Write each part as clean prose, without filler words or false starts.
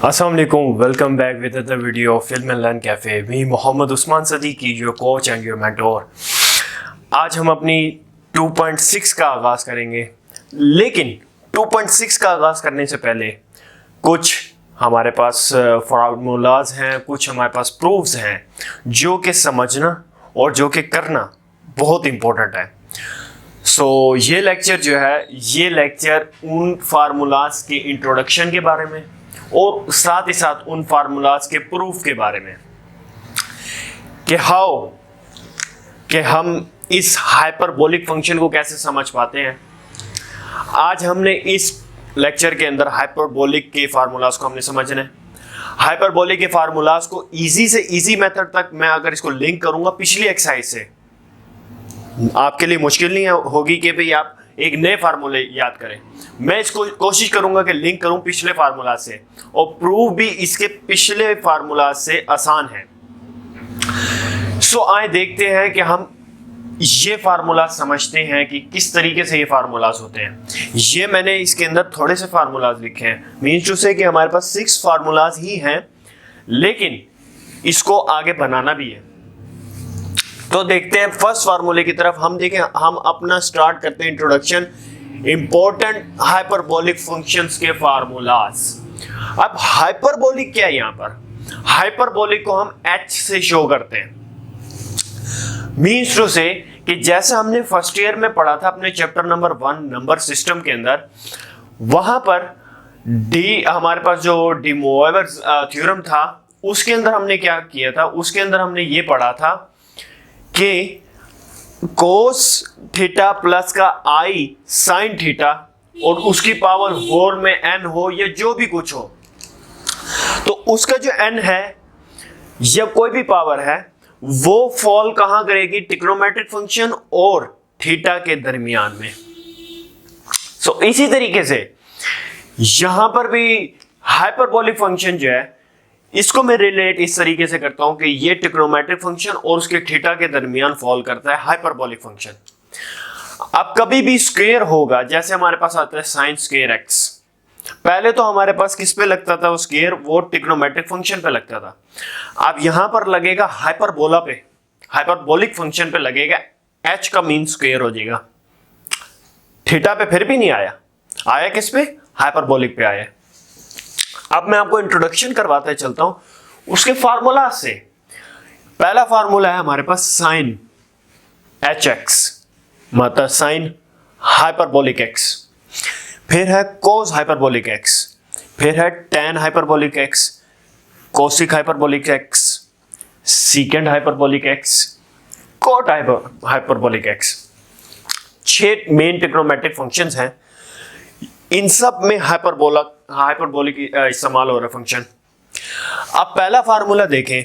अस्सलाम वालेकुम, welcome back with other video of Film and Learn Cafe. Me Mohammad Usman Sadiqi, your coach and your mentor. आज हम अपनी 2.6 का आगाज़ करेंगे, लेकिन 2.6 का आगाज़ करने से पहले कुछ हमारे पास फार्मूलाज हैं, कुछ हमारे पास प्रूफ्स हैं जो कि समझना और जो कि करना बहुत इम्पोर्टेंट है। ये लेक्चर जो है, ये लेक्चर उन फार्मूलाज के इंट्रोडक्शन के बारे में और साथ ही साथ उन फार्मूलाज के प्रूफ के बारे में कि हम इस हाइपरबोलिक फंक्शन को कैसे समझ पाते हैं। आज हमने इस लेक्चर के अंदर हाइपरबोलिक के फार्मूलाज को हमने समझना है। हाइपरबोलिक के फार्मूलाज को इजी से इजी मेथड तक मैं अगर इसको लिंक करूंगा पिछली एक्सरसाइज से, आपके लिए मुश्किल नहीं होगी कि भाई आप एक नए फार्मूले याद करें। मैं इसको कोशिश करूंगा कि लिंक करूं पिछले फार्मूला से, और प्रूफ भी इसके पिछले फार्मूला से आसान है। आए देखते हैं कि हम ये फार्मूला समझते हैं कि किस तरीके से ये फार्मूलाज होते हैं। ये मैंने इसके अंदर थोड़े से फार्मूलाज लिखे हैं, मीन्स टू से कि हमारे पास 6 फार्मूलाज ही हैं, लेकिन इसको आगे बनाना भी है। तो देखते हैं फर्स्ट फार्मूले की तरफ। हम देखें, हम अपना स्टार्ट करते हैं इंट्रोडक्शन इंपॉर्टेंट हाइपरबोलिक फंक्शंस के फार्मूलाज। अब हाइपरबोलिक क्या है? यहां पर हाइपरबोलिक को हम h से शो करते हैं, मीन्स टू से कि जैसे हमने फर्स्ट ईयर में पढ़ा था अपने चैप्टर नंबर 1 नंबर सिस्टम के अंदर, वहां पर हमारे पास जो डी मोइवर थ्योरम था, उसके अंदर हमने क्या किया था, उसके अंदर हमने ये पढ़ा था कि कोस थीटा प्लस का आई साइन थीटा और उसकी पावर होल में n हो या जो भी कुछ हो, तो उसका जो n है या कोई भी पावर है वो फॉल कहां करेगी? ट्रिग्नोमेट्रिक फंक्शन और थीटा के दरमियान में। इसी तरीके से यहां पर भी हाइपरबोलिक फंक्शन जो है, इसको मैं रिलेट इस तरीके से करता हूं कि ये ट्रिग्नोमेट्रिक फंक्शन और उसके थीटा के दरमियान फॉल करता है हाइपरबोलिक फंक्शन। अब कभी भी स्क्वायर होगा, जैसे हमारे पास आता है साइन स्क्वायर एक्स, पहले तो हमारे पास किस पे लगता था वो स्क्वायर? वो ट्रिग्नोमेट्रिक फंक्शन पे लगता था। अब यहां पर लगेगा हाइपरबोला पे, हाइपरबोलिक फंक्शन पे लगेगा, एच का मीन स्क्वायर हो जाएगा। थीटा पे फिर भी नहीं आया, आया किस पे? हाइपरबोलिक पे आया। अब मैं आपको इंट्रोडक्शन करवाता चलता हूं उसके फार्मूला से। पहला फार्मूला है हमारे पास साइन एच एक्स, मतलब साइन हाइपरबोलिक एक्स, फिर है कोस हाइपरबोलिक एक्स, फिर है tan hyperbolic x, cosec hyperbolic x, secant hyperbolic x, cot hyperbolic x. 6 main trigonometric functions हैं, इन सब में हाइपरबोलिक इस्तेमाल हो रहा है फंक्शन। अब पहला फार्मूला देखें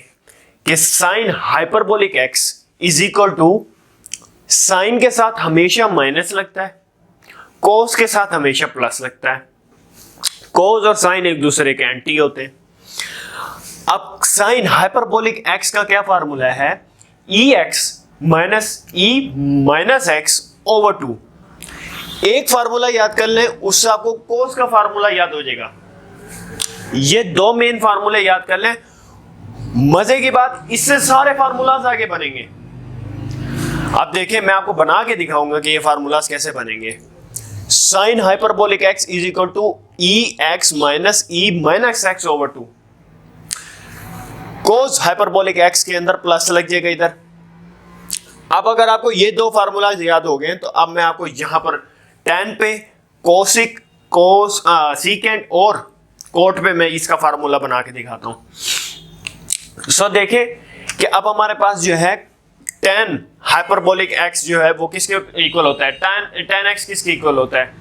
कि sine hyperbolic x is equal to, sine के साथ हमेशा माइनस लगता है, कोस के साथ हमेशा प्लस लगता है। कोस और साइन एक दूसरे के एंटी होते हैं। अब साइन हाइपरबोलिक एक्स का क्या फार्मूला है? ई एक्स माइनस एक्स ओवर 2। एक फार्मूला याद कर लें, उससे आपको कोस का फार्मूला याद हो जाएगा। ये 2 मेन फार्मूले याद कर लें। मजे की बात, इससे सारे फार्मूलाज आगे बनेंगे। अब देखिए, मैं आपको बना के दिखाऊंगा कि ये फार्मूलाज कैसे बनेंगे। Sine hyperbolic x is equal to e x minus x over 2। Cos hyperbolic x के अंदर प्लस लग जाएगा इधर। अब अगर आपको ये 2 फार्मूलाज याद हो गए, तो अब मैं आपको यहां पर tan पे कोसिक, सीकेंट और कोट पे मैं इसका फार्मूला बना के दिखाता हूं। देखिए कि अब हमारे पास जो है tan हाइपरबोलिक x जो है वो किसके इक्वल होता है? tan x किसके इक्वल होता है?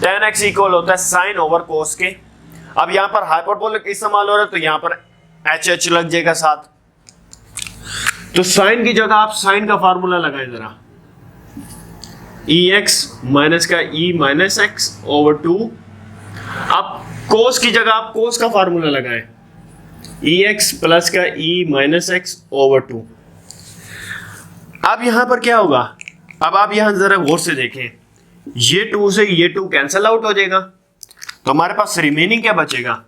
tan x इक्वल होता है साइन ओवर कोस के। अब यहां पर हाइपरबोलिक इस्तेमाल हो रहा है, तो यहां पर h लग जाएगा साथ। तो साइन की जगह आप साइन का फार्मूला लगाएं जरा, ई एक्स माइनस का ई माइनस एक्स ओवर 2। अब कोस की जगह आप कोस का फार्मूला लगाएं, ई एक्स प्लस का ई माइनस एक्स ओवर 2। अब यहां पर क्या होगा? अब आप यहां जरा गौर से देखें, ये 2 से ये 2 कैंसिल आउट हो जाएगा, तो हमारे पास रिमेनिंग क्या बचेगा?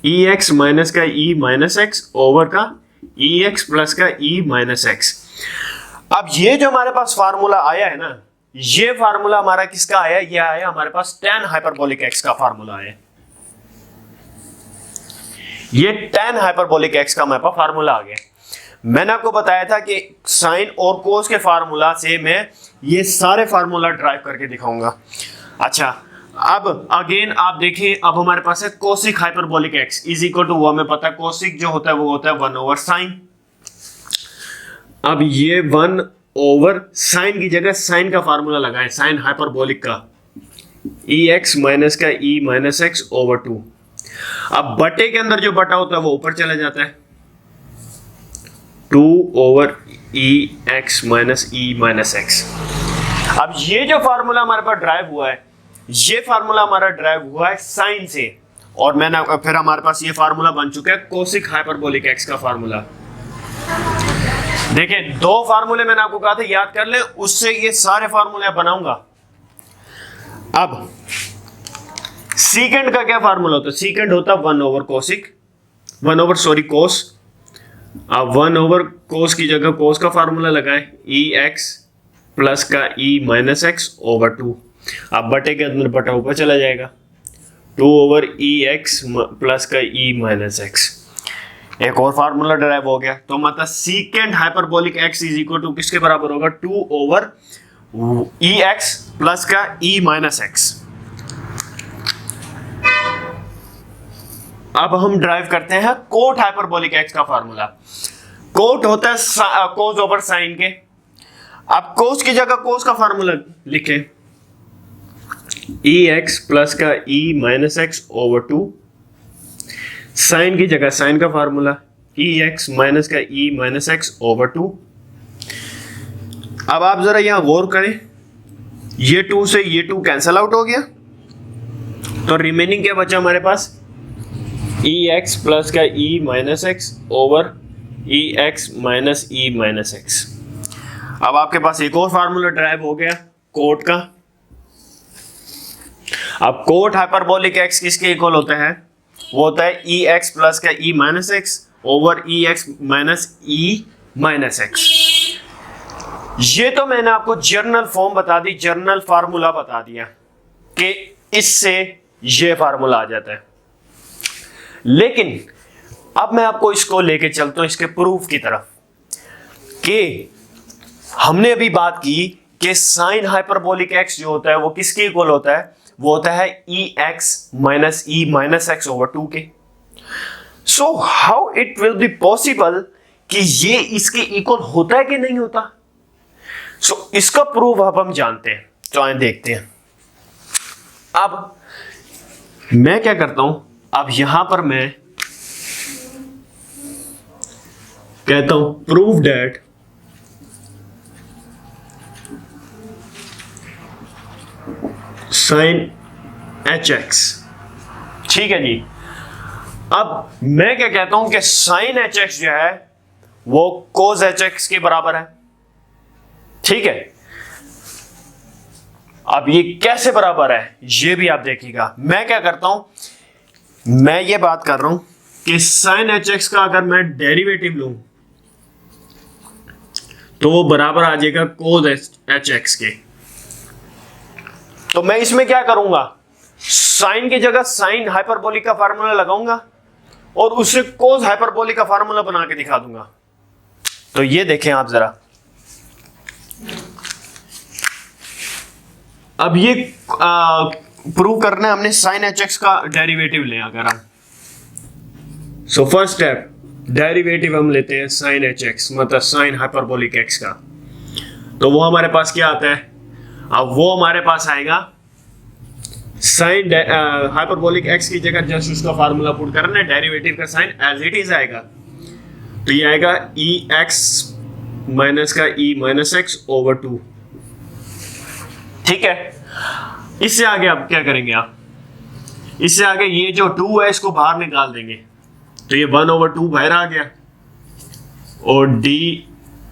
ई एक्स माइनस का ई माइनस एक्स ओवर का ई एक्स प्लस का ई माइनस एक्स। अब ये जो हमारे पास फार्मूला आया है ना, ये फार्मूला हमारा किसका आया? ये आया हमारे पास tan हाइपरबोलिक x का फार्मूला आया। ये tan हाइपरबोलिक x का हमारे पास फार्मूला आ गया। मैंने आपको बताया था कि साइन और कोस के फार्मूला से मैं ये सारे फार्मूला ड्राइव करके दिखाऊंगा। अच्छा, अब अगेन आप देखिए, अब हमारे पास है cosec hyperbolic x is equal to, वो हमें पता है कोसिक जो होता है वो होता है 1 ओवर साइन। अब ये 1 ओवर साइन की जगह साइन का फार्मूला लगाएं, साइन हाइपरबोलिक का ई एक्स माइनस का ई माइनस एक्स ओवर 2। अब बटे के अंदर जो बटा होता है वो ऊपर चला जाता है, 2 ओवर ई एक्स माइनस ई माइनस एक्स। अब ये जो फार्मूला हमारे पास ड्राइव हुआ है, ये फार्मूला हमारा ड्राइव हुआ है साइन से, और मैंने फिर हमारे पास ये फार्मूला बन चुका है कोसिक हाइपरबोलिक एक्स का फार्मूला। देखिए, दो फार्मूले मैंने आपको कहा था याद कर ले, उससे ये सारे फार्मूले बनाऊंगा। अब सीकेंड का क्या फार्मूला होता है? सीकेंड होता है 1 ओवर कोसिक, 1 ओवर सॉरी कोस। अब 1 ओवर कोस की जगह कोस का फार्मूला लगाएं, ई एक्स प्लस का ई माइनस एक्स ओवर 2। अब बटे के अंदर बटा ऊपर चला जाएगा, 2 ओवर ई एक्स प्लस का ई माइनस एक्स। एक और फार्मूला ड्राइव हो गया, तो मतलब secant hyperbolic x is equal to किसके बराबर होगा? 2 ओवर ई एक्स प्लस का ई माइनस एक्स। अब हम ड्राइव करते हैं कोट हाइपरबोलिक x का फार्मूला। कोट होता है कोस ओवर साइन के। अब कोस की जगह कोस का फार्मूला लिखे, ई एक्स प्लस का e minus x over 2। Sign की जगह साइन का फार्मूला, ई एक्स माइनस का ई माइनस एक्स ओवर 2। अब आप जरा यहां गौर करें, ये 2 से ये 2 कैंसल आउट हो गया, तो रिमेनिंग क्या बचा हमारे पास? ई एक्स प्लस का ई माइनस एक्स ओवर ई एक्स माइनस ई माइनस एक्स। अब आपके पास एक और फार्मूला ड्राइव हो गया कोट का। अब कोट हाइपरबोलिक एक्स किसके इक्वल होता है? वो होता है ई एक्स प्लस का ई माइनस एक्स ओवर ई एक्स माइनस ई माइनस एक्स। ये तो मैंने आपको जर्नल फॉर्म बता दी, जर्नल फार्मूला बता दिया कि इससे ये फार्मूला आ जाता है। लेकिन अब मैं आपको इसको लेके चलता हूं इसके प्रूफ की तरफ, कि हमने अभी बात की कि साइन हाइपरबोलिक एक्स जो होता है वो किसके इक्वल होता है? वो होता है ई एक्स माइनस ई माइनस एक्स ओवर 2 के। So how it will be possible कि ये इसके इक्वल होता है कि नहीं होता? सो इसका प्रूफ अब हम जानते हैं, तो आइए देखते हैं। अब मैं क्या करता हूं, अब यहां पर मैं कहता हूं prove that sine h x. ठीक है जी। अब मैं क्या कहता हूं कि साइन एच एक्स जो है वो कोस एच एक्स के बराबर है। ठीक है, अब ये कैसे बराबर है ये भी आप देखिएगा। मैं क्या करता हूं, मैं ये बात कर रहा हूं कि साइन एच एक्स का अगर मैं डेरिवेटिव लूं तो वो बराबर आ जाएगा कोस एच एक्स के। तो मैं इसमें क्या करूंगा, साइन की जगह साइन हाइपरबोलिक का फार्मूला लगाऊंगा और उससे कोस हाइपरबोलिक का फार्मूला बना के दिखा दूंगा। तो ये देखें आप जरा, अब ये प्रूव करना है हमने साइन एच एक्स का डेरिवेटिव लें अगर हम। सो फर्स्ट स्टेप, डेरिवेटिव हम लेते हैं साइन एच एक्स मतलब साइन हाइपरबोलिक एक्स का। तो वो हमारे पास क्या आता है? अब वो हमारे पास आएगा साइन हाइपरबोलिक एक्स की जगह जस्ट उसका फार्मूला पुट करना है, डेरिवेटिव का साइन एज इट इज आएगा। तो ये आएगा ई एक्स माइनस का ई माइनस एक्स ओवर 2। ठीक है, इससे आगे आप क्या करेंगे? आप इससे आगे ये जो 2 है इसको बाहर निकाल देंगे, तो ये 1 ओवर 2 बाहर आ गया और d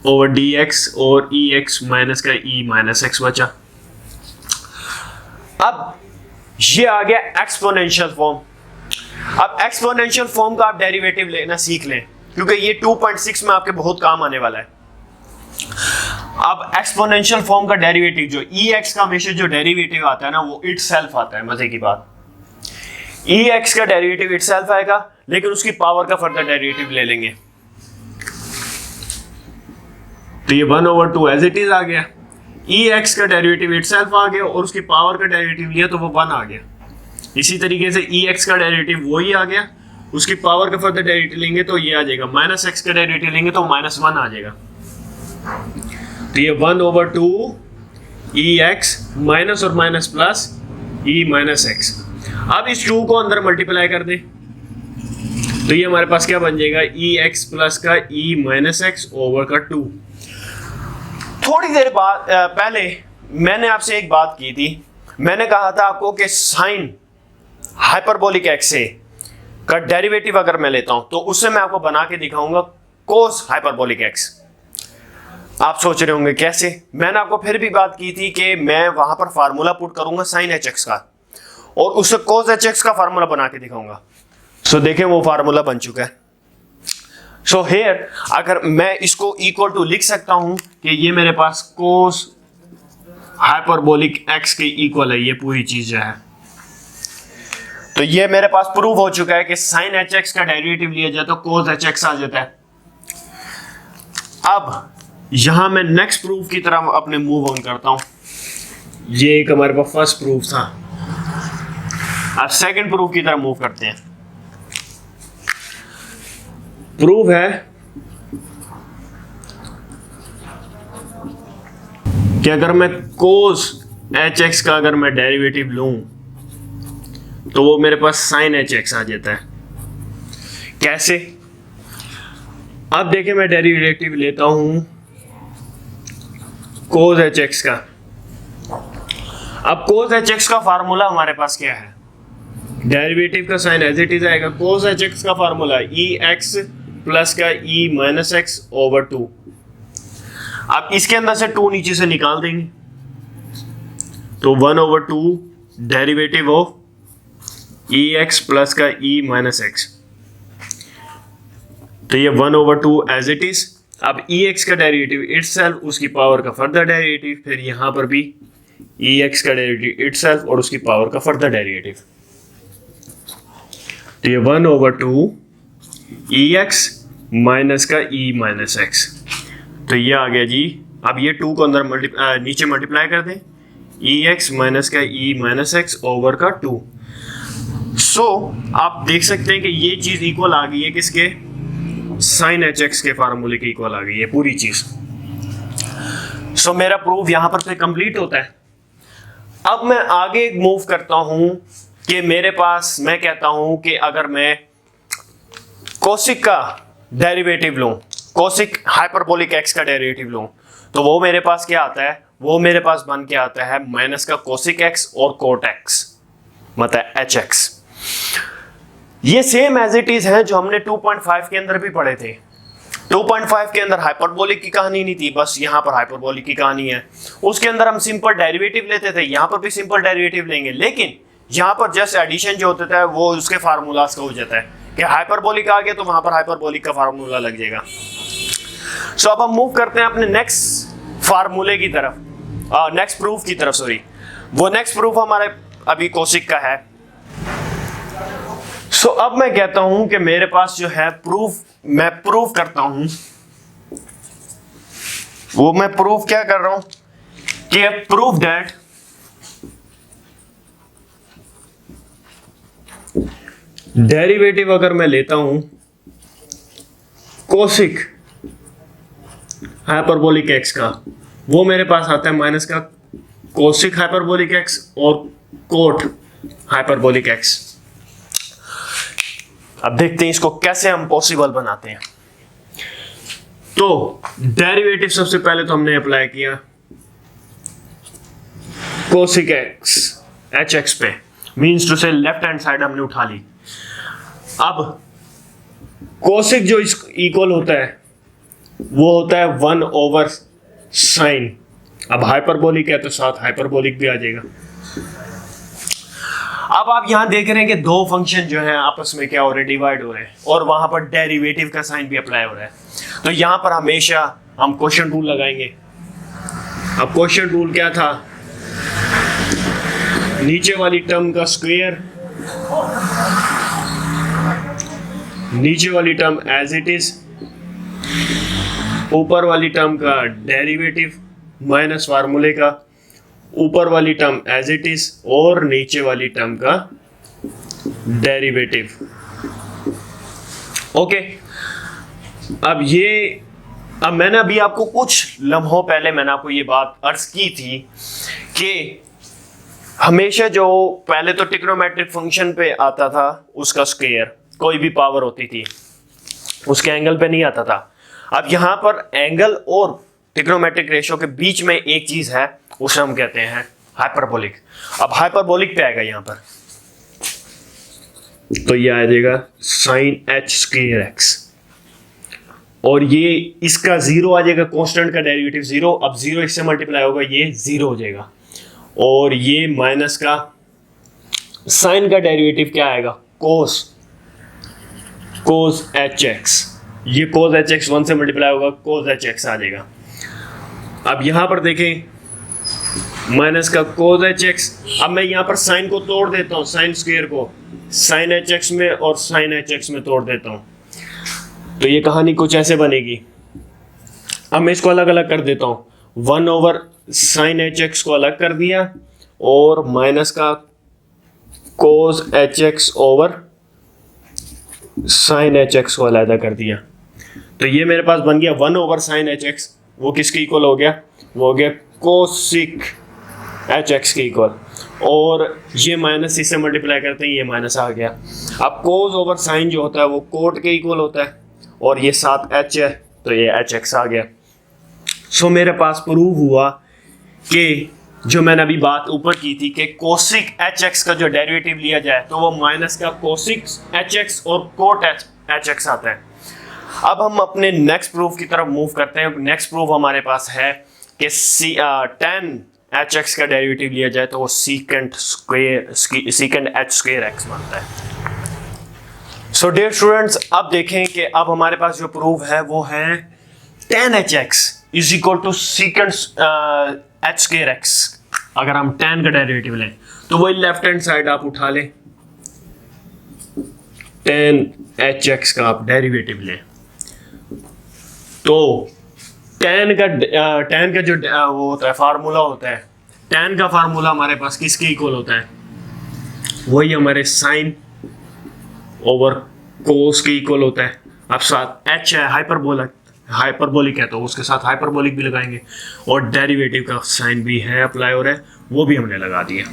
ओवर डी एक्स और ई एक्स माइनस का ई माइनस एक्स बचा। अब ये आ गया एक्सपोनेंशियल फॉर्म। अब एक्सपोनेंशियल फॉर्म का आप डेरिवेटिव लेना सीख लें, क्योंकि ये 2.6 में आपके बहुत काम आने वाला है। अब एक्सपोनेंशियल फॉर्म का डेरिवेटिव जो ex का हमेशा जो डेरिवेटिव आता है ना, वो इटसेल्फ आता है। मजे की बात, ex का डेरिवेटिव इटसेल्फ आएगा, लेकिन उसकी पावर का फर्दर डेरिवेटिव ले लेंगे, तो ये 1/2 एज इट इज आ गया। ex का डेरिवेटिव इटसेल्फ आ गया और उसकी पावर का डेरिवेटिव लिया तो वो 1 आ गया। इसी तरीके से ex का डेरिवेटिव वही आ गया, उसकी पावर का फर्दर डेरिवेटिव लेंगे तो ये आ जाएगा, -x का डेरिवेटिव लेंगे तो -1 आ जाएगा। तो ये 1/2 ex माइनस और minus plus e minus x। अब इस 2 को अंदर मल्टीप्लाई कर दे तो ये हमारे पास क्या बन जाएगा, ex प्लस का e माइनस x ओवर का 2। थोड़ी देर बाद पहले मैंने आपसे एक बात की थी, मैंने कहा था आपको कि साइन हाइपरबोलिक एक्स से का डेरिवेटिव अगर मैं लेता हूं तो उससे मैं आपको बना के दिखाऊंगा कोस हाइपरबोलिक एक्स। आप सोच रहे होंगे कैसे? मैंने आपको फिर भी बात की थी कि मैं वहां पर फार्मूला पुट करूंगा साइन एच एक्स का और उससे कोस एच एक्स का फार्मूला बना के दिखाऊंगा। सो देखें वो फार्मूला बन चुका है। सो हेयर अगर मैं इसको इक्वल टू लिख सकता हूं कि ये मेरे पास कोस हाइपरबोलिक एक्स के इक्वल है, ये पूरी चीज जो है। तो ये मेरे पास प्रूव हो चुका है कि साइन एच एक्स का डेरिवेटिव लिया जाए तो कोस एच एक्स आ जाता है। अब यहां मैं नेक्स्ट प्रूफ की तरफ अपने मूव ऑन करता हूं। ये एक हमारे पास फर्स्ट प्रूफ था, अब सेकंड प्रूफ की तरफ मूव करते हैं। प्रूफ है कि अगर मैं कोस एच एक्स का अगर मैं डेरिवेटिव लूं तो वो मेरे पास साइन एच एक्स आ जाता है। कैसे? अब देखिए मैं डेरिवेटिव लेता हूं कोस एच एक्स का। अब कोस एच एक्स का फार्मूला हमारे पास क्या है? डेरिवेटिव का साइन एज इट इज आएगा। कोस एच एक्स का फार्मूला ई एक्स प्लस का ई माइनस एक्स ओवर 2। अब इसके अंदर से 2 नीचे से निकाल देंगे तो 1/2 derivative of E x plus का ई माइनस एक्स, तो ये 1/2 एज इट इज। अब ई एक्स का डेरिवेटिव इटसेल्फ, उसकी पावर का फर्दर डेरिवेटिव, फिर यहां पर भी ई एक्स का डेरिवेटिव इटसेल्फ और उसकी पावर का फर्दर डेरिवेटिव, तो ये 1/2 ई एक्स माइनस का ई माइनस एक्स, तो ये आ गया जी। अब ये 2 को अंदर नीचे मल्टीप्लाई कर दें, ई एक्स माइनस का ई माइनस एक्स ओवर का 2। सो आप देख सकते हैं कि ये चीज इक्वल आ गई है किसके? साइन एच एक्स के फार्मूले के इक्वल आ गई है पूरी चीज। सो मेरा प्रूफ यहां पर कंप्लीट होता है। अब मैं आगे मूव करता हूं कि मेरे पास, मैं कहता हूं कि अगर मैं कोसिक का डेरिवेटिव लूं, कोसिक हाइपरबोलिक एक्स का डेरिवेटिव लूं, तो वो मेरे पास क्या आता है? वो मेरे पास बन के आता है माइनस का कोसिक एक्स और कोट एक्स, मतलब एच एक्स। ये सेम एज इट इज है जो हमने 2.5 के अंदर भी पढ़े थे। 2.5 के अंदर हाइपरबोलिक की कहानी नहीं थी, बस यहाँ पर हाइपरबोलिक की कहानी है। उसके अंदर हम सिंपल डेरिवेटिव लेते थे, यहाँ पर भी सिंपल डेरिवेटिव लेंगे, लेकिन यहाँ पर जस्ट एडिशन जो होता है वो उसके फार्मूलाज का हो जाता है कि हाइपरबोलिक आ गया तो वहां पर हाइपरबोलिक का फार्मूला लग जाएगा। सो अब हम मूव करते हैं अपने नेक्स्ट फार्मूले की तरफ, नेक्स्ट प्रूफ की तरफ, सॉरी। वो नेक्स्ट प्रूफ हमारे अभी कोसिक का है। सो अब मैं कहता हूं कि मेरे पास जो है प्रूफ, मैं प्रूफ करता हूं, वो मैं प्रूफ क्या कर रहा हूं कि प्रूफ दैट डेरिवेटिव अगर मैं लेता हूं कोसिक हाइपरबोलिक एक्स का, वो मेरे पास आता है माइनस का कोसिक हाइपरबोलिक एक्स और कोट हाइपरबोलिक एक्स। अब देखते हैं इसको कैसे हम पॉसिबल बनाते हैं। तो डेरिवेटिव सबसे पहले तो हमने अप्लाई किया कोसिक एक्स एच एक्स पे, मीन्स टू से लेफ्ट हैंड साइड हमने उठा ली। अब कोसिक जो इस इक्वल होता है वो होता है 1/sin। अब हाइपरबोलिक है तो साथ हाइपरबोलिक भी आ जाएगा। अब आप यहां देख रहे हैं कि दो फंक्शन जो है आपस में क्या हो रहे हैं, डिवाइड हो रहे हैं, और वहां पर डेरिवेटिव का साइन भी अप्लाई हो रहा है। तो यहां पर हमेशा हम क्वोशिएंट रूल लगाएंगे। अब क्वोशिएंट रूल क्या था, नीचे वाली टर्म का स्क्वायर, नीचे वाली टर्म एज इट इज, ऊपर वाली टर्म का डेरिवेटिव माइनस फार्मूले का, ऊपर वाली टर्म एज इट इज और नीचे वाली टर्म का डेरिवेटिव। ओके, अब मैंने अभी आपको कुछ लम्हों पहले मैंने आपको ये बात अर्ज की थी कि हमेशा जो पहले तो ट्रिग्नोमेट्रिक फंक्शन पे आता था उसका स्क्वायर, कोई भी पावर होती थी उसके एंगल पे नहीं आता था। अब यहां पर एंगल और ट्रिग्नोमेट्रिक रेशियो के बीच में एक चीज है, उसे हम कहते हैं हाइपरबोलिक। अब हाइपरबोलिक पे आएगा यहां पर, तो ये आ जाएगा साइन एच स्क्वायर एक्स, और ये इसका जीरो आ जाएगा, कांस्टेंट का डेरिवेटिव जीरो। अब जीरो इससे मल्टीप्लाई होगा, ये जीरो हो जाएगा, और ये माइनस का साइन का डेरिवेटिव क्या आएगा, कोस एच एक्स, ये कोस एच एक्स 1 से मल्टीप्लाई होगा, कोस एच एक्स आ जाएगा। अब यहां पर देखें माइनस का कोस एच एक्स, अब मैं यहां पर साइन को तोड़ देता हूं, साइन स्क्वायर को साइन एच एक्स में और साइन एच एक्स में तोड़ देता हूं, तो ये कहानी कुछ ऐसे बनेगी। अब मैं इसको अलग अलग कर देता हूं, 1 ओवर साइन एच एक्स को अलग कर दिया और माइनस का cos h x over sine h x को अलग कर दिया, तो ये मेरे पास बन गया 1 ओवर साइन एच एक्स, वो किसके इक्वल हो गया, वो हो गया कोसिक एच एक्स के इक्वल, और ये माइनस इससे मल्टीप्लाई करते हैं, ये माइनस आ गया। अब कोस ओवर साइन जो होता है वो कोट के इक्वल होता है, और ये साथ एच है तो ये एच एक्स आ गया। सो मेरे पास प्रूव हुआ कि जो मैंने अभी बात ऊपर की थी कि कोसिक एच एक्स का जो डेरिवेटिव लिया जाए तो वो माइनस का कोसिक एच एक्स और कोट एच एक्स आता है। अब हम अपने नेक्स्ट प्रूफ की तरफ मूव करते हैं। नेक्स्ट प्रूफ हमारे पास है कि tan एच एक्स का डेरिवेटिव लिया जाए तो वो सीकेंट एच स्क्वायर एक्स बनता है। सो डियर स्टूडेंट्स, अब देखें कि अब हमारे पास जो प्रूफ है वो है tan h x is equal to secant h square x. अगर हम tan का डेरिवेटिव लें तो वही लेफ्ट हैंड साइड आप उठा लें, tan एच एक्स का आप डेरिवेटिव लें, तो tan का जो वो होता है फार्मूला होता है, tan का फार्मूला हमारे पास किसके इक्वल होता है, वही हमारे साइन ओवर कोस के इक्वल होता है। अब साथ h है, हाइपरबोलिक है तो उसके साथ हाइपरबोलिक भी लगाएंगे, और डेरिवेटिव का साइन भी है अप्लाई हो रहा है, वो भी हमने लगा दिया।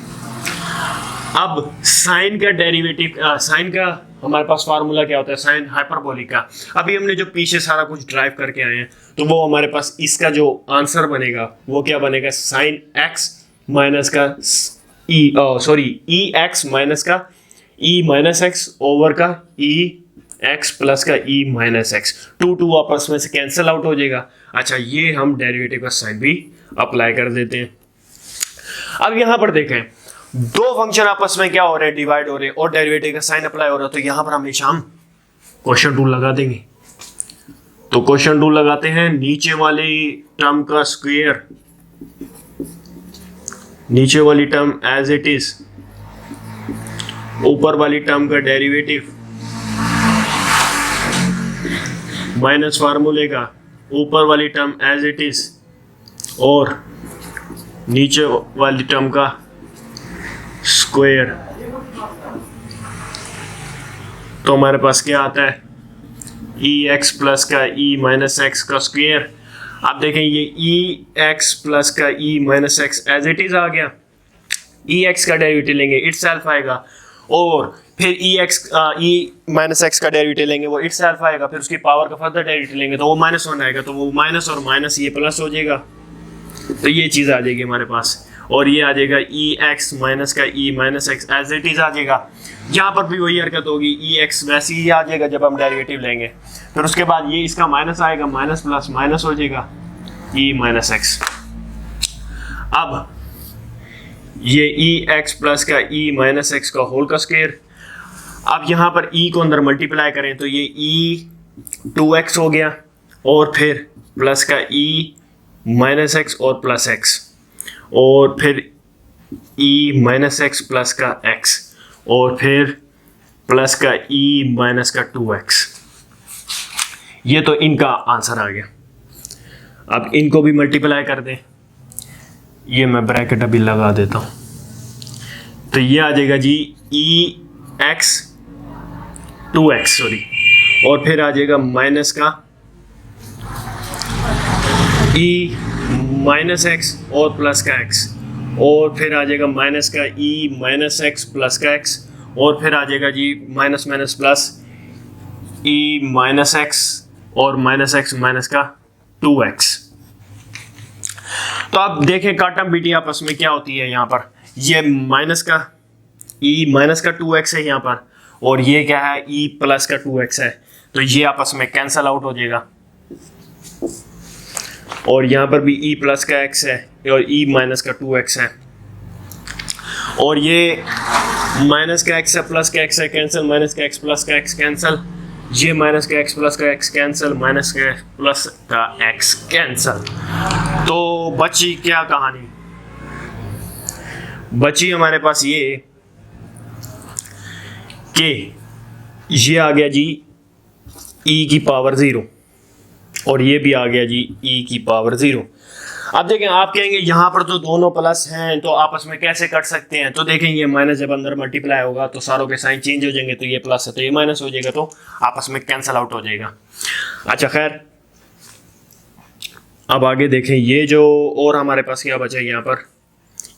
अब साइन का डेरिवेटिव, साइन का हमारे पास फार्मूला क्या होता है, साइन हाइपरबोलिक का। अभी हमने जो पीछे सारा कुछ ड्राइव करके आए हैं तो वो हमारे पास इसका जो आंसर बनेगा वो क्या बनेगा, साइन एक्स माइनस का ई एक्स माइनस का ई माइनस एक्स ओवर का ई एक्स प्लस का ई माइनस एक्स, 2 आपस में से कैंसिल आउट हो जाएगा। अच्छा, ये हम डेरिवेटिव का साइन भी अप्लाई कर देते हैं। अब यहां पर देखें दो फंक्शन आपस में क्या हो रहे हैं, डिवाइड हो रहे हैं, और डेरिवेटिव का साइन अप्लाई हो रहा है, तो यहां पर हमेशा हम क्वोशिएंट रूल लगा देंगे। तो क्वोशिएंट रूल लगाते हैं, नीचे वाली टर्म का स्क्वायर, नीचे वाली टर्म एज इट इज, ऊपर वाली टर्म का डेरिवेटिव माइनस फार्मूले का, ऊपर वाली टर्म एज इट इज और नीचे वाली टर्म का स्क्वायर। तो हमारे पास क्या आता है, ई एक्स प्लस का ई माइनस एक्स का स्क्वायर। आप देखें ये ई एक्स प्लस का e minus x as it is आ गया, ई एक्स का डेरिवेटिव लेंगे इटसेल्फ आएगा, और फिर ई माइनस एक्स का डेरिवेटिव लेंगे वो इटसेल्फ आएगा, फिर उसकी पावर का फर्दर डेरिवेटिव लेंगे तो वो -1 आएगा, तो वो माइनस और माइनस ये प्लस हो जाएगा, तो ये चीज़ आ जाएगी हमारे पास, और ये आ जाएगा ई एक्स माइनस का e minus x as it is आ जाएगा। यहाँ पर भी वही हरकत होगी, ई एक्स वैसे ही आ जाएगा जब हम डेरिवेटिव लेंगे, फिर उसके बाद ये इसका माइनस आएगा, माइनस प्लस माइनस हो जाएगा ई माइनस एक्स। अब ये ई एक्स प्लस का ई माइनस एक्स का होल का स्क्वायर। अब यहाँ पर ई को अंदर मल्टीप्लाई करें तो ये ई 2x हो गया, और फिर प्लस का ई माइनस एक्स और प्लस एक्स, और फिर ई माइनस एक्स प्लस का x, और फिर प्लस का ई माइनस का 2x। ये तो इनका आंसर आ गया। अब इनको भी मल्टीप्लाई कर दें, ये मैं ब्रैकेट अभी लगा देता हूं, तो ये आ जाएगा जी ई एक्स 2x सॉरी, और फिर आ जाएगा माइनस का ई माइनस एक्स और प्लस का x, और फिर आ जाएगा माइनस का ई माइनस एक्स प्लस का x, और फिर आ जाएगा जी माइनस माइनस प्लस ई माइनस एक्स और माइनस एक्स माइनस का 2x। तो आप देखें काटम बीटी आपस में क्या होती है। यहाँ पर ये माइनस का ई माइनस का 2x है यहाँ पर, और ये क्या है ई प्लस का 2x है, तो ये आपस में कैंसल आउट हो जाएगा। और यहाँ पर भी ई प्लस का x है और ई माइनस का 2x है, और ये माइनस का x है प्लस का x है कैंसिल, माइनस का x प्लस का x कैंसिल, ये माइनस का x प्लस का x कैंसिल, माइनस का प्लस का x कैंसिल। तो बची क्या कहानी, बची हमारे पास ये कि ये आ गया जी e की पावर 0, और ये भी आ गया जी e की पावर 0। अब देखें, आप कहेंगे यहाँ पर तो दोनों प्लस हैं तो आपस में कैसे कट सकते हैं, तो देखें ये माइनस जब अंदर मल्टीप्लाई होगा तो सारों के साइन चेंज हो जाएंगे, तो ये प्लस है तो ये माइनस हो जाएगा, तो आपस में कैंसल आउट हो जाएगा। अच्छा खैर, अब आगे देखें, ये जो और हमारे पास क्या बचा यहाँ पर,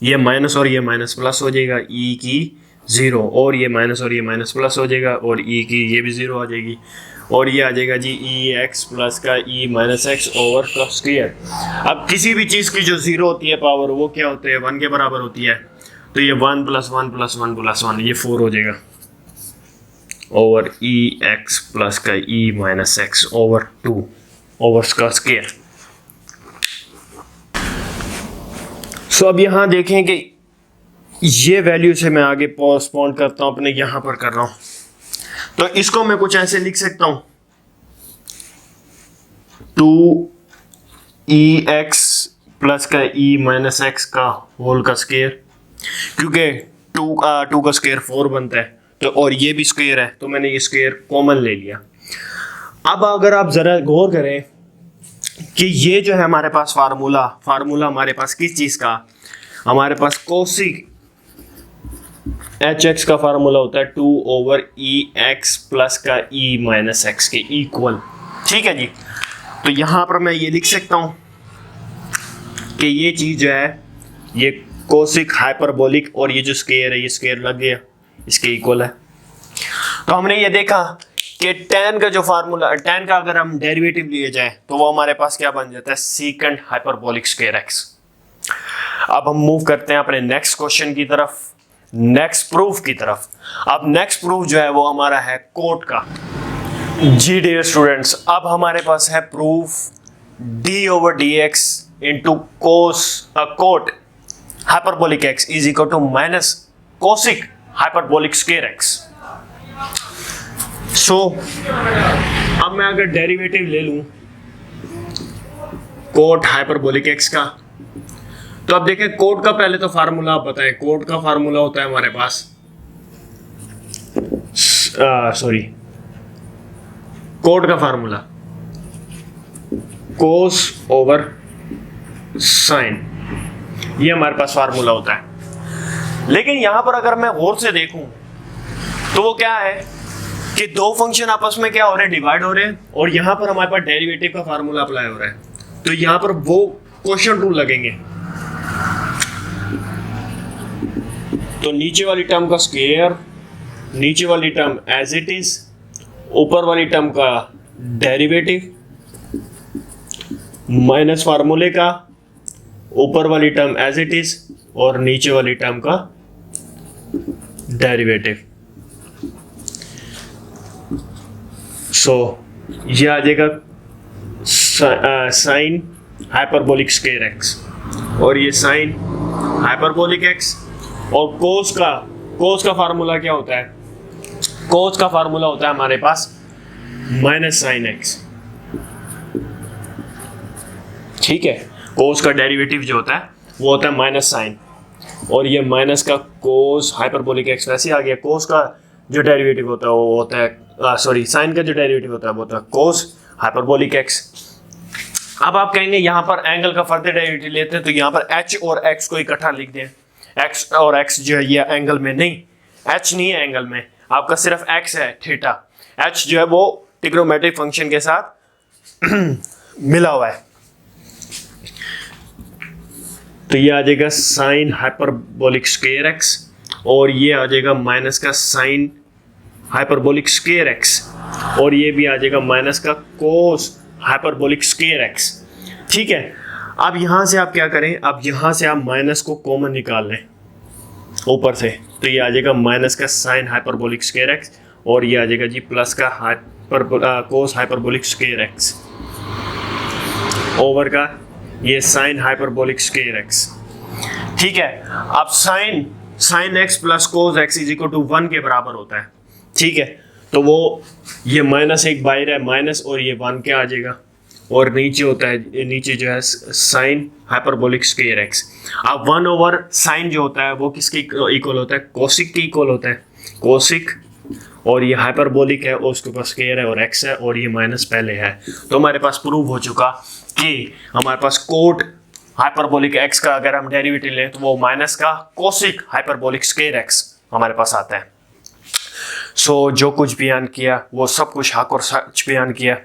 ये माइनस और ये माइनस प्लस हो जाएगा e की 0, और ये माइनस और ये माइनस प्लस हो जाएगा, और e की ये भी 0 आ जाएगी, और ये आ जाएगा जी ई एक्स प्लस का ई माइनस एक्स ओवर का स्क्वायर। अब किसी भी चीज़ की जो 0 होती है पावर, वो क्या होते हैं 1 के बराबर होती है, तो ये 1 प्लस 1 प्लस 1 प्लस 1 ये 4 हो जाएगा, ओवर ई एक्स प्लस का e minus x over 2 over का स्क्वायर। सो अब यहाँ देखें कि ये वैल्यू से मैं आगे पोस्टपोन करता हूँ, अपने यहाँ पर कर रहा हूँ, तो इसको मैं कुछ ऐसे लिख सकता हूं 2ex प्लस का e माइनस एक्स का होल का स्क्वायर, क्योंकि 2 का स्क्वायर 4 बनता है, तो और ये भी स्क्वायर है तो मैंने ये स्क्वायर कॉमन ले लिया। अब अगर आप जरा गौर करें कि ये जो है हमारे पास फार्मूला हमारे पास किस चीज का, हमारे पास कोसिक एच एक्स का फार्मूला होता है 2 ओवर ई एक्स प्लस का ई माइनस एक्स के इक्वल। ठीक है जी, तो यहां पर मैं ये लिख सकता हूं कि ये चीज जो है ये कोसिक हाइपरबोलिक, और ये जो स्क्वायर है ये स्क्वायर लग गया इसके इक्वल है। तो हमने ये देखा कि tan का जो फार्मूला, tan का अगर हम डेरिवेटिव लिए जाए तो वो हमारे पास क्या बन जाता है सीकेंट हाइपरबोलिक स्क्वायर एक्स। अब हम मूव करते हैं अपने नेक्स्ट क्वेश्चन की तरफ, नेक्स्ट प्रूफ की तरफ। अब नेक्स्ट प्रूफ जो है वो हमारा है कोट का। जी डियर स्टूडेंट्स, अब हमारे पास है proof d over d x into cot hyperbolic x is equal to minus cosec hyperbolic square x। So अब मैं अगर डेरिवेटिव ले लूं कोट हाइपरबोलिक x का, तो अब देखें कोट का पहले तो फार्मूला आप बताएं। कोट का फार्मूला होता है हमारे पास कोट का फार्मूला कोस ओवर साइन, ये हमारे पास फार्मूला होता है। लेकिन यहां पर अगर मैं गौर से देखूं तो वो क्या है कि दो फंक्शन आपस में क्या हो रहे हैं डिवाइड हो रहे हैं, और यहां पर हमारे पास डेरिवेटिव का फार्मूला अप्लाई हो रहा है, तो यहां पर वो क्वेश्चन रूल लगेंगे। तो नीचे वाली टर्म का स्क्वायर, नीचे वाली टर्म एज इट इज, ऊपर वाली टर्म का डेरिवेटिव माइनस फार्मूले का, ऊपर वाली टर्म एज इट इज और नीचे वाली टर्म का डेरिवेटिव। सो ये आ जाएगा साइन हाइपरबोलिक स्क्वायर एक्स, और ये साइन हाइपरबोलिक एक्स, और कोस का फार्मूला क्या होता है? कोस का फार्मूला होता है हमारे पास माइनस साइन एक्स, ठीक है। कोस का डेरिवेटिव जो होता है वो होता है माइनस साइन, और ये माइनस का कोस हाइपरबोलिक एक्स, वैसे आ गया। कोस का जो डेरिवेटिव होता है वो होता है सॉरी साइन का जो डेरिवेटिव होता है वो होता है कोस हाइपरबोलिक एक्स। अब आप कहेंगे यहाँ पर एंगल का फर्दर डेरिवेटिव लेते हैं तो यहाँ पर एच और एक्स को इकट्ठा लिख दें। एक्स और एक्स जो है ये एंगल में नहीं, एच नहीं है एंगल में, आपका सिर्फ एक्स है थीटा। एच जो है वो ट्रिग्नोमेट्रिक फंक्शन के साथ मिला हुआ है, तो ये आ जाएगा साइन हाइपरबोलिक स्क्वायर एक्स, और ये आ जाएगा माइनस का साइन हाइपरबोलिक स्क्वायर एक्स, और ये भी आ जाएगा माइनस का कोस हाइपरबोलिक स्क्वायर एक्स, ठीक है। अब यहाँ से आप क्या करें, अब यहाँ से आप माइनस को कॉमन निकाल लें ऊपर से, तो ये आ जाएगा माइनस का साइन हाइपरबोलिक स्क्वायर एक्स, और ये आ जाएगा जी प्लस का cos hyperbolic square x over का ये साइन हाइपरबोलिक स्क्वायर एक्स, ठीक है। अब sine x plus cos x is equal to 1 के बराबर होता है, ठीक है। तो वो ये माइनस एक बाहर है माइनस, और ये 1 क्या आ जाएगा, और नीचे होता है, नीचे जो है साइन हाइपरबोलिक स्क्वायर एक्स। अब 1 ओवर साइन जो होता है वो किसके इक्वल होता है? कोसिक के इक्वल होता है, कोसिक, और ये हाइपरबोलिक है और उसके ऊपर स्क्वायर है और एक्स है, और ये माइनस पहले है। तो हमारे पास प्रूव हो चुका कि हमारे पास कोट हाइपरबोलिक एक्स का अगर हम डेरिवेटिव लें तो वो माइनस का कोसिक हाइपरबोलिक स्क्वायर एक्स हमारे पास आता है। सो जो कुछ बयान किया वो सब कुछ हक और सच बयान किया,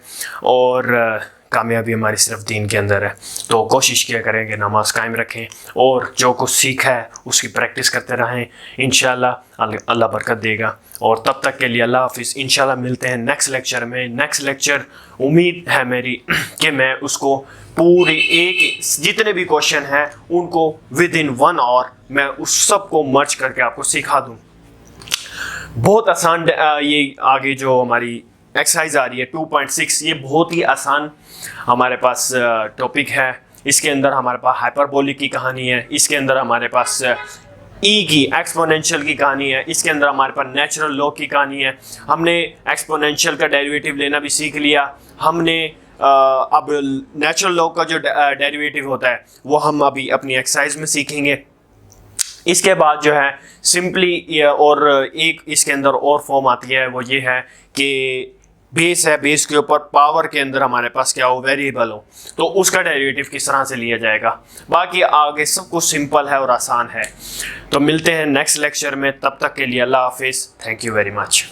और कामयाबी हमारी सिर्फ दीन के अंदर है। तो कोशिश किया करें कि नमाज कायम रखें, और जो कुछ सीखा है उसकी प्रैक्टिस करते रहें, इंशाल्लाह अल्लाह बरकत देगा। और तब तक के लिए अल्लाह हाफिज़। इंशाल्लाह मिलते हैं नेक्स्ट लेक्चर में। नेक्स्ट लेक्चर उम्मीद है मेरी कि मैं उसको पूरे एक जितने भी क्वेश्चन हैं उनको विद इन 1 आवर मैं उस सब को मर्ज करके आपको सिखा दूँ। बहुत आसान ये आगे जो हमारी एक्सरसाइज आ रही है 2.6, ये बहुत ही आसान हमारे पास टॉपिक है। इसके अंदर हमारे पास हाइपरबोलिक की कहानी है, इसके अंदर हमारे पास ई की एक्सपोनेंशियल की कहानी है, इसके अंदर हमारे पास नेचुरल लॉ की कहानी है। हमने एक्सपोनेंशियल का डेरिवेटिव लेना भी सीख लिया, हमने अब नेचुरल लॉ का जो डेरिवेटिव होता है वो हम अभी अपनी एक्सरसाइज में सीखेंगे। इसके बाद जो है सिंपली और एक इसके अंदर और फॉर्म आती है, वो ये है कि बेस है, बेस के ऊपर पावर के अंदर हमारे पास क्या हो, वेरिएबल हो, तो उसका डेरिवेटिव किस तरह से लिया जाएगा। बाकी आगे सब कुछ सिंपल है और आसान है। तो मिलते हैं नेक्स्ट लेक्चर में, तब तक के लिए अल्लाह हाफिज़। Thank you very much.